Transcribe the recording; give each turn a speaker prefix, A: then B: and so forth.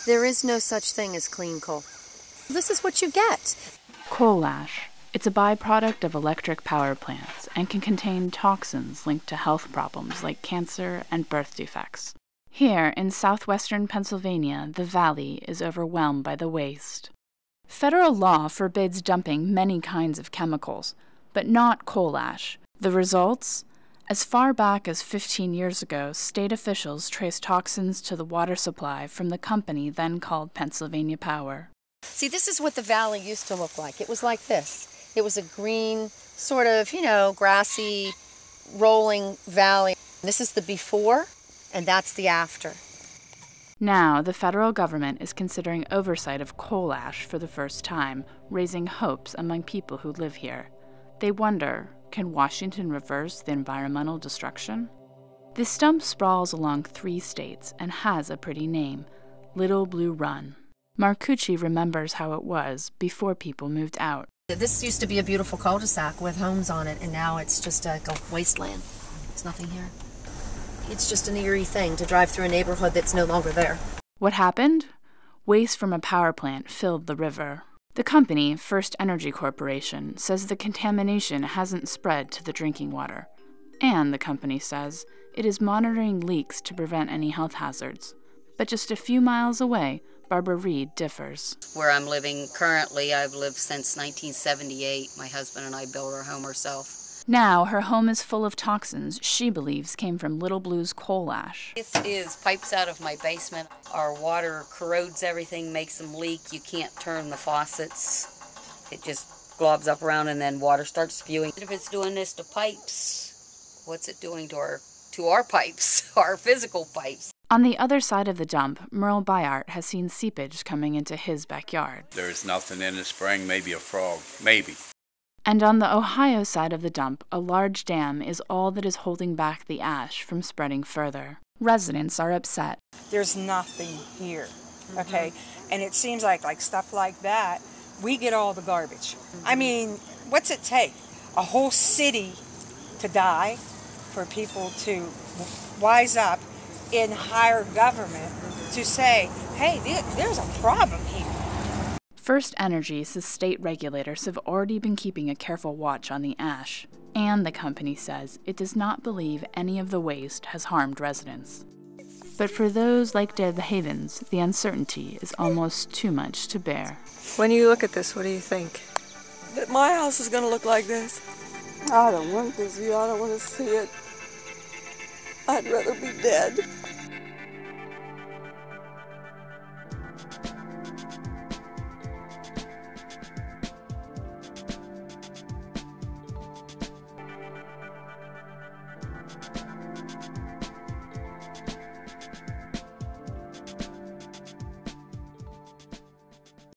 A: There is no such thing as clean coal. This is what you get.
B: Coal ash. It's a byproduct of electric power plants and can contain toxins linked to health problems like cancer and birth defects. Here in southwestern Pennsylvania, the valley is overwhelmed by the waste. Federal law forbids dumping many kinds of chemicals, but not coal ash. The results? As far back as 15 years ago, state officials traced toxins to the water supply from the company then called Pennsylvania Power.
A: See, this is what the valley used to look like. It was like this. It was a green, sort of, grassy, rolling valley. This is the before, and that's the after.
B: Now, the federal government is considering oversight of coal ash for the first time, raising hopes among people who live here. They wonder, can Washington reverse the environmental destruction? This stump sprawls along 3 states and has a pretty name, Little Blue Run. Marcucci remembers how it was before people moved out.
A: This used to be a beautiful cul-de-sac with homes on it, and now it's just like a wasteland. There's nothing here. It's just an eerie thing to drive through a neighborhood that's no longer there.
B: What happened? Waste from a power plant filled the river. The company, First Energy Corporation, says the contamination hasn't spread to the drinking water. And, the company says, it is monitoring leaks to prevent any health hazards. But just a few miles away, Barbara Reed differs.
C: Where I'm living currently, I've lived since 1978. My husband and I built our home ourselves.
B: Now, her home is full of toxins she believes came from Little Blue's coal ash.
C: This is pipes out of my basement. Our water corrodes everything, makes them leak. You can't turn the faucets. It just globs up around and then water starts spewing. If it's doing this to pipes, what's it doing to our pipes, our physical pipes?
B: On the other side of the dump, Merle Byart has seen seepage coming into his backyard.
D: There's nothing in the spring, maybe a frog, maybe.
B: And on the Ohio side of the dump, a large dam is all that is holding back the ash from spreading further. Residents are upset.
E: There's nothing here, okay? And it seems like stuff like that, we get all the garbage. I mean, what's it take? A whole city to die for people to wise up in higher government to say, hey, there's a problem here.
B: First Energy says state regulators have already been keeping a careful watch on the ash, and the company says it does not believe any of the waste has harmed residents. But for those like Deb Havens, the uncertainty is almost too much to bear.
F: When you look at this, what do you think?
G: That my house is going to look like this. I don't want this view. I don't want to see it. I'd rather be dead.